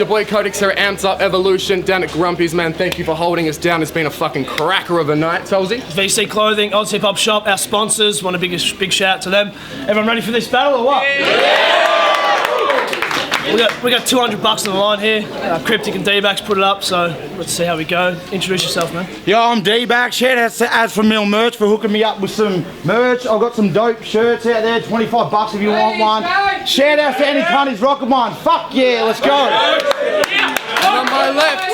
your boy Codix here at Amps Up Evolution down at Grumpy's, man. Thank you for holding us down. It's been a fucking cracker of a night, Tolsy. VC Clothing, Oz Hip Hop Shop, our sponsors. Want a big shout out to them. Everyone ready for this battle or what? Yeah! We got $200 on the line here. Cryptic and D-Bax put it up, so let's see how we go. Introduce yourself, man. Yo, I'm D-Bax. Shout out to As for Mill Merch for hooking me up with some merch. I've got some dope shirts out there, $25 if you want one. Shout out to any cunnies rocking one. Fuck yeah, let's go. And on my left.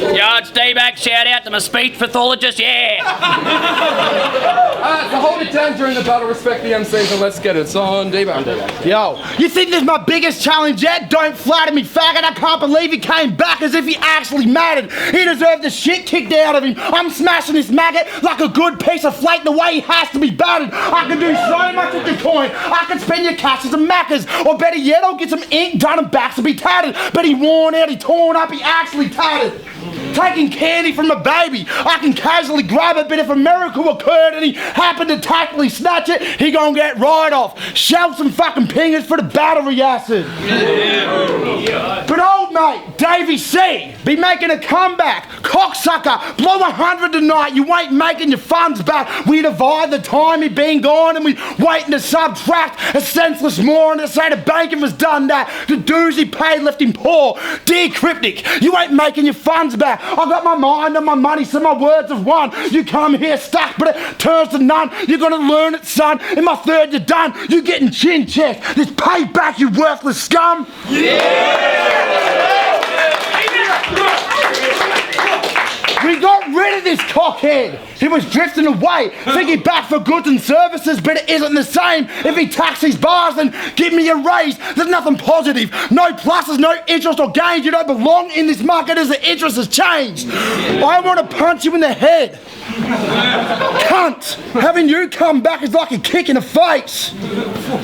Yo, it's D-Bax. Shout out to my speech pathologist, yeah. So hold it down during the battle, respect the MCs, and let's get it. It's on D-Bax. Yo, you think this is my biggest challenge yet? Don't flatter me, faggot. I can't believe he came back as if he actually mattered. He deserved the shit kicked out of him. I'm smashing this maggot like a good piece of flake the way he has to be battered. I can do so much with the coin. I can spend your cash as a Maccas. Or better yet, I'll get some ink done and backs to be tattered. But he worn out, he torn up, he actually tattered. Taking candy from a baby, I can casually grab it, but if a miracle occurred and he happened to tactfully snatch it, he gon' get right off. Shout some fucking pingers for the battery acid. Yeah. But old mate, Davey C, be making a comeback. Cocksucker, blow 100 tonight, you ain't making your funds back. We divide the time he been gone and we waiting to subtract a senseless moron to say the banking was done that. The dues he paid left him poor. Dear Cryptic, you ain't making your funds back. I got my mind and my money, so my words have won. You come here stuck, but it turns to none. You're gonna learn it, son. In my third, you're done. You getting chin checked. This payback, you worthless scum. We got rid of this cockhead. He was drifting away, thinking back for goods and services, but it isn't the same. If he taxes bars, then give me a raise. There's nothing positive. No pluses, no interest or gains. You don't belong in this market as the interest has changed. I want to punch you in the head. Cunt! Having you come back is like a kick in the face.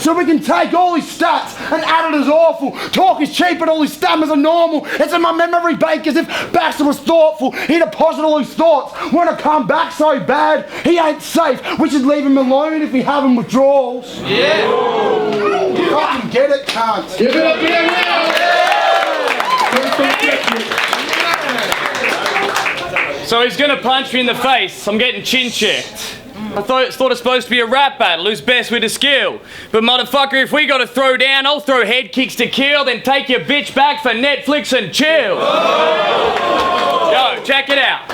So we can take all his stats and add it as awful. Talk is cheap and all his stammers are normal. It's in my memory bank as if Baxter was thoughtful. He deposited all his thoughts. Want to come back so bad, he ain't safe. We should leave him alone if we have him withdrawals. Yeah! Fucking get it, cunt. Give it up here now! So he's gonna punch me in the face. I'm getting chin checked. I thought it was supposed to be a rap battle, who's best with a skill. But motherfucker, if we gotta throw down, I'll throw head kicks to kill, then take your bitch back for Netflix and chill. Yo, check it out.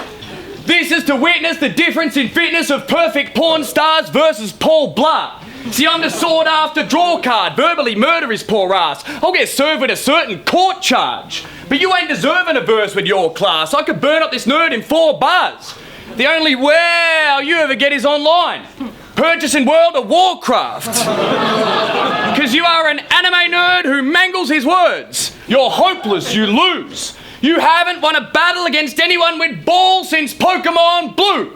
This is to witness the difference in fitness of perfect porn stars versus Paul Blart. See, I'm the sought after draw card, verbally murder his poor ass. I'll get served with a certain court charge. But you ain't deserving a verse with your class. I could burn up this nerd in 4 bars. The only wow you ever get is online. Purchasing World of Warcraft. Because you are an anime nerd who mangles his words. You're hopeless, you lose. You haven't won a battle against anyone with balls since Pokemon Blue.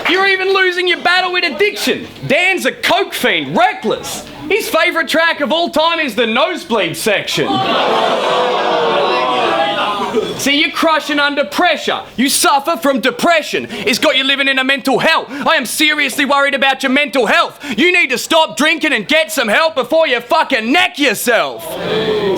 You're even losing your battle with addiction. Dan's a coke fiend, reckless. His favourite track of all time is the nosebleed section. See, you're crushing under pressure. You suffer from depression. It's got you living in a mental hell. I am seriously worried about your mental health. You need to stop drinking and get some help before you fucking neck yourself.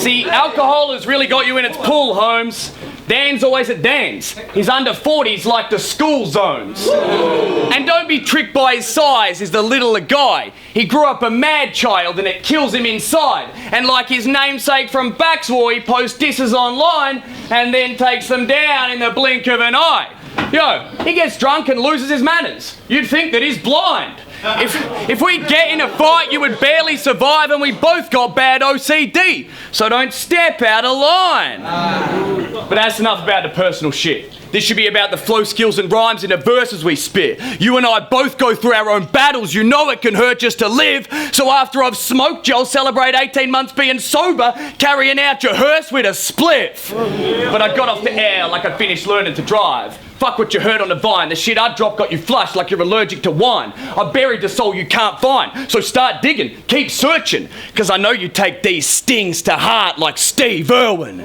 See, alcohol has really got you in its pool, Holmes. Dan's always at Dan's. His under 40s like the school zones. And don't be tricked by his size, he's the littler guy. He grew up a mad child and it kills him inside. And like his namesake from Baxwar, he posts disses online and then takes them down in the blink of an eye. Yo, he gets drunk and loses his manners. You'd think that he's blind. If we get in a fight, you would barely survive, and we both got bad OCD. So don't step out of line. But that's enough about the personal shit. This should be about the flow, skills and rhymes in the verses we spit. You and I both go through our own battles. You know it can hurt just to live. So after I've smoked you, I'll celebrate 18 months being sober, carrying out your hearse with a spliff. But I got off the air like I finished learning to drive. Fuck what you heard on the vine. The shit I dropped got you flushed like you're allergic to wine. I buried the soul you can't find. So start digging, keep searching. Cause I know you take these stings to heart like Steve Irwin.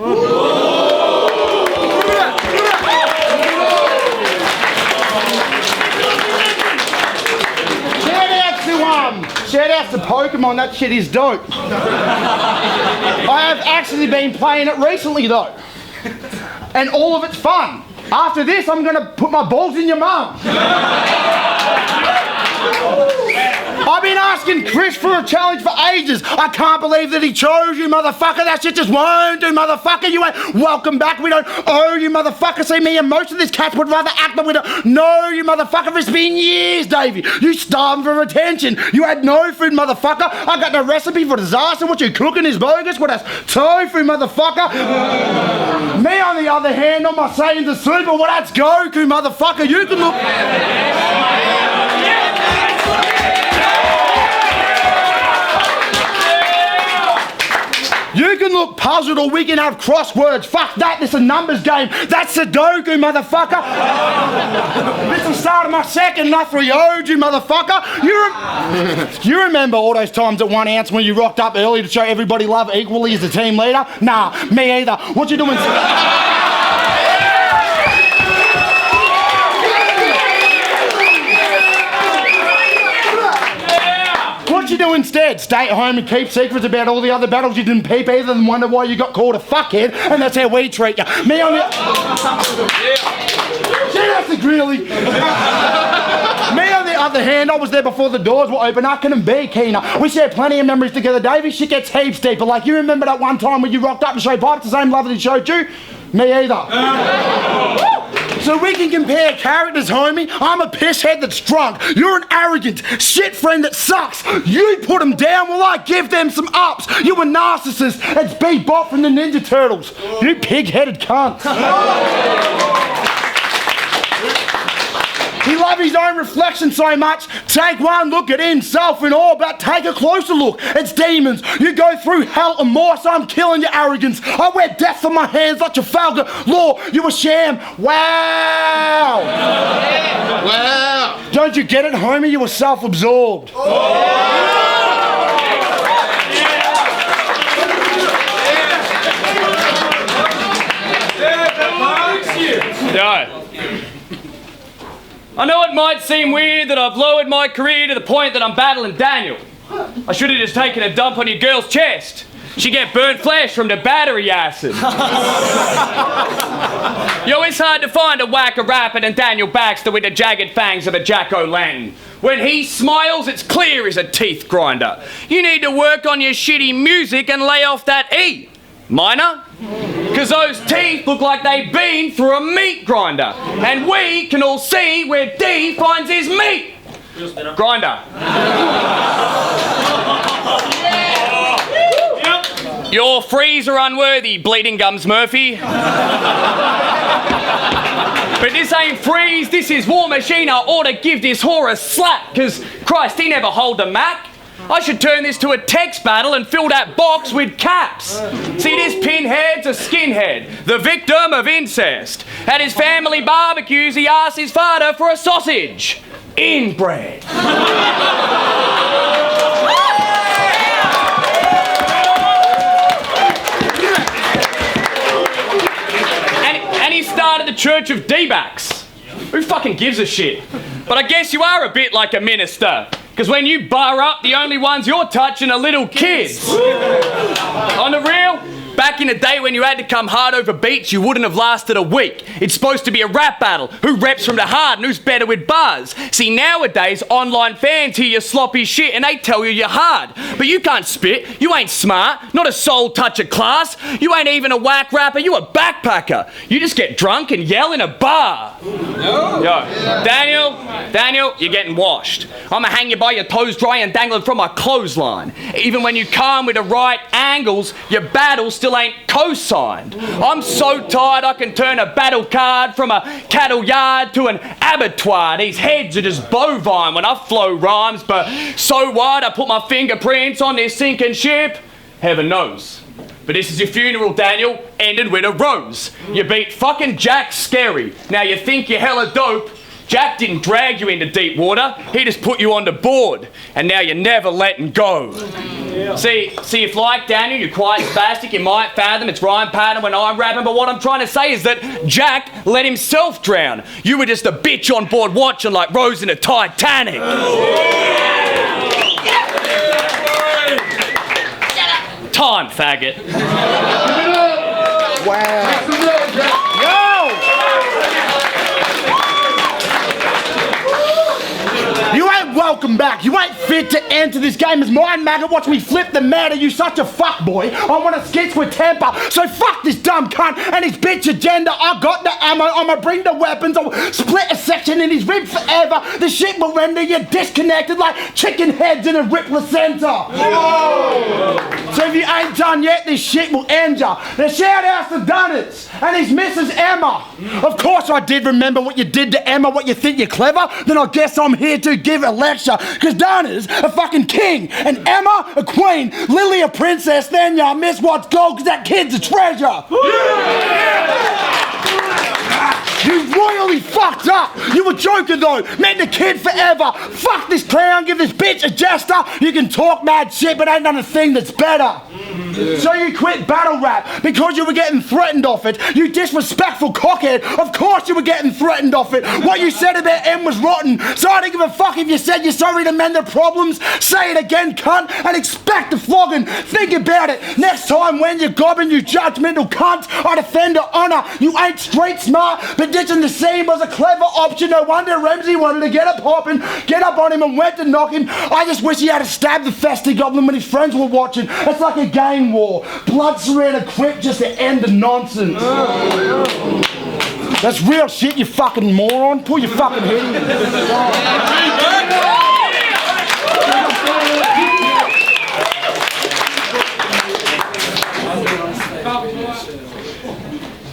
shout out to Pokemon, that shit is dope. I have actually been playing it recently though. And all of it's fun. After this, I'm gonna put my balls in your mum. I've been asking Chris for a challenge for ages. I can't believe that he chose you, motherfucker. That shit just won't do, motherfucker. You ain't welcome back. We don't owe you, motherfucker. See, me and most of this cats would rather act that we don't know you, motherfucker. It's been years, Davey. You starving for attention. You had no food, motherfucker. I got no recipe for disaster. What you cooking is bogus. What that's tofu, motherfucker. Me, on the other hand, I'm not saying the super. Well, that's Goku, motherfucker. You can look... You can look puzzled or we can have crosswords. Fuck that, this is a numbers game. That's Sudoku, motherfucker. This is the start of my second, not 3 owed you, motherfucker. You remember all those times at 1 ounce when you rocked up early to show everybody love equally as the team leader? Nah, me either. What you doing? What you do instead? Stay at home and keep secrets about all the other battles you didn't peep either and wonder why you got called a fuckhead, and that's how we treat you. Me on the... Shout out to Greeley. Me on the other hand, I was there before the doors were open. I couldn't be keener. We shared plenty of memories together, Davey. Shit gets heaps deeper. Like, you remember that one time when you rocked up and showed pipes the same love that he showed you? Me either. So we can compare characters, homie. I'm a pisshead that's drunk. You're an arrogant shit friend that sucks. You put them down while I give them some ups. You a narcissist. It's Bebop from the Ninja Turtles. You pig-headed cunt. He loves his own reflection so much. Take one look at himself in awe, but take a closer look. It's demons. You go through hell and more, so I'm killing your arrogance. I wear death on my hands like Trafalgar Law. You a sham. Wow. Wow. Don't you get it, homie? You were self-absorbed. No. I know it might seem weird that I've lowered my career to the point that I'm battling Daniel. I should have just taken a dump on your girl's chest. She get burnt flesh from the battery acid. Yo, it's hard to find a whacker rapper than Daniel Baxter with the jagged fangs of the jack-o'-lantern. When he smiles, it's clear as a teeth grinder. You need to work on your shitty music and lay off that E. Minor? Because those teeth look like they've been through a meat grinder. And we can all see where D finds his meat. Grinder. Your frees are unworthy, Bleeding Gums Murphy. But this ain't freeze, this is War Machine. I ought to give this whore a slap, because Christ, he never hold a Mac. I should turn this to a text battle and fill that box with caps. See, this pinhead's a skinhead, the victim of incest. At his family barbecues, he asks his father for a sausage. Inbred. and he started the Church of D-Bax. Who fucking gives a shit? But I guess you are a bit like a minister. Because when you bar up, the only ones you're touching are little kids. On the real, back in the day when you had to come hard over beats, you wouldn't have lasted a week. It's supposed to be a rap battle. Who reps from the heart and who's better with bars? See, nowadays, online fans hear your sloppy shit and they tell you you're hard. But you can't spit. You ain't smart. Not a soul toucher class. You ain't even a whack rapper. You a backpacker. You just get drunk and yell in a bar. No. Yo, Daniel, you're getting washed. I'ma hang you by your toes dry and dangling from my clothesline. Even when you come with the right angles, your battle still ain't co-signed. I'm so tired I can turn a battle card from a cattle yard to an abattoir. These heads are just bovine when I flow rhymes, but so what? I put my fingerprints on this sinking ship? Heaven knows. But this is your funeral, Daniel, ended with a rose. You beat fucking Jack Scary. Now you think you're hella dope. Jack didn't drag you into deep water, he just put you on the board, and now you're never letting go. Yeah. See, if like Daniel, you're quite spastic, you might fathom its rhyme pattern when I'm rapping, but what I'm trying to say is that Jack let himself drown. You were just a bitch on board watching like Rose in a Titanic. Oh. time, faggot. You ain't welcome back. You ain't fit to enter this game as mine, maggot. Watch me flip the matter. You such a fuckboy. I want to skits with temper. So fuck this dumb cunt and his bitch agenda. I got the ammo. I'ma bring the weapons. I'll split a section in his rib forever. The shit will render you disconnected like chicken heads in a rip placenta. Whoa. So if you ain't done yet, this shit will end ya. Now shout out to Dunnets and his Mrs. Emma. Of course I did remember what you did to Emma. What, you think you're clever? Then I guess I'm here to give a lecture. Cause Donna's a fucking king and Emma a queen, Lily a princess, then ya miss what's gold cause that kid's a treasure. You royally fucked up. You were joking though. Meant the kid forever. Fuck this clown. Give this bitch a jester. You can talk mad shit, but ain't done a thing that's better. So you quit battle rap because you were getting threatened off it. You disrespectful cockhead. Of course you were getting threatened off it. What you said about M was rotten. So I don't give a fuck if you said you're sorry to mend the problems. Say it again, cunt, and expect the flogging. Think about it. Next time when you're gobbing, you judgmental cunt, I defend the honour. You ain't street smart, but ditching the scene was a clever option. No wonder Ramsey wanted to get up hopping, get up on him and went to knock him. I just wish he had to stab the festy goblin when his friends were watching. It's like a gang war. Blood surround a crypt just to end the nonsense. That's real shit, you fucking moron. Pull your fucking head in.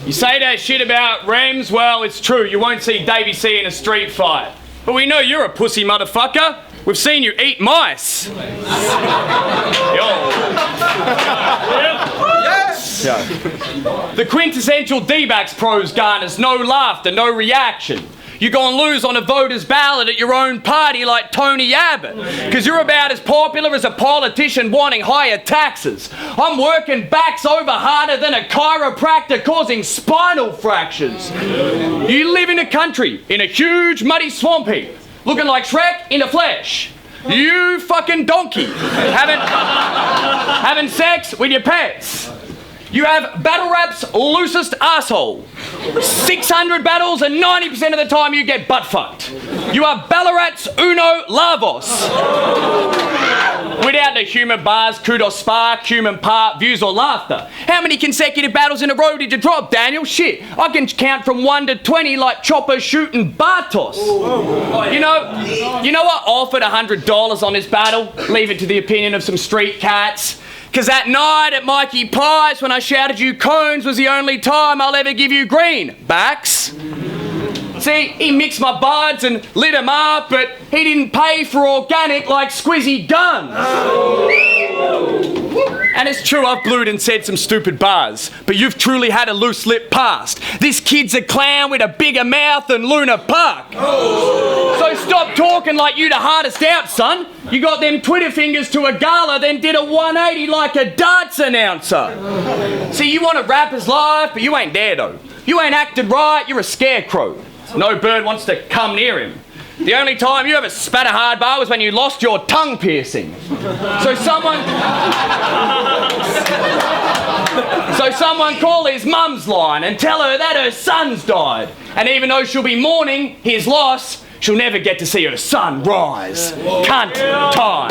You say that shit about Rems, well, it's true. You won't see Davey C in a street fight. But we know you're a pussy motherfucker. We've seen you eat mice. Yo. Yes. The quintessential D-Bax pros garners no laughter, no reaction. You're gonna lose on a voter's ballot at your own party like Tony Abbott, because you're about as popular as a politician wanting higher taxes. I'm working backs over harder than a chiropractor causing spinal fractures. You live in a country, in a huge muddy swamp heap, looking like Shrek in the flesh. You fucking donkey, having sex with your pets. You have battle rap's loosest asshole. 600 battles and 90% of the time you get butt fucked. You are Ballarat's Uno Lavos. Without the humour bars, kudos spark, human part, views or laughter. How many consecutive battles in a row did you drop, Daniel? Shit, I can count from 1 to 20 like Chopper shooting Bartos. You know I offered $100 on this battle, leave it to the opinion of some street cats. Cause that night at Mikey Pie's when I shouted you cones was the only time I'll ever give you greenbacks. See, he mixed my buds and lit them up, but he didn't pay for organic like Squizzy Guns. And it's true, I've blued and said some stupid bars, but you've truly had a loose lip past. This kid's a clown with a bigger mouth than Luna Park. So stop talking like you the hardest out, son. You got them Twitter fingers to a gala, then did a 180 like a darts announcer. See, you want a rapper's life, but you ain't there though. You ain't acted right, you're a scarecrow. No bird wants to come near him. The only time you ever spat a hard bar was when you lost your tongue piercing. So someone call his mum's line and tell her that her son's died. And even though she'll be mourning his loss, she'll never get to see her son rise. Cunt time.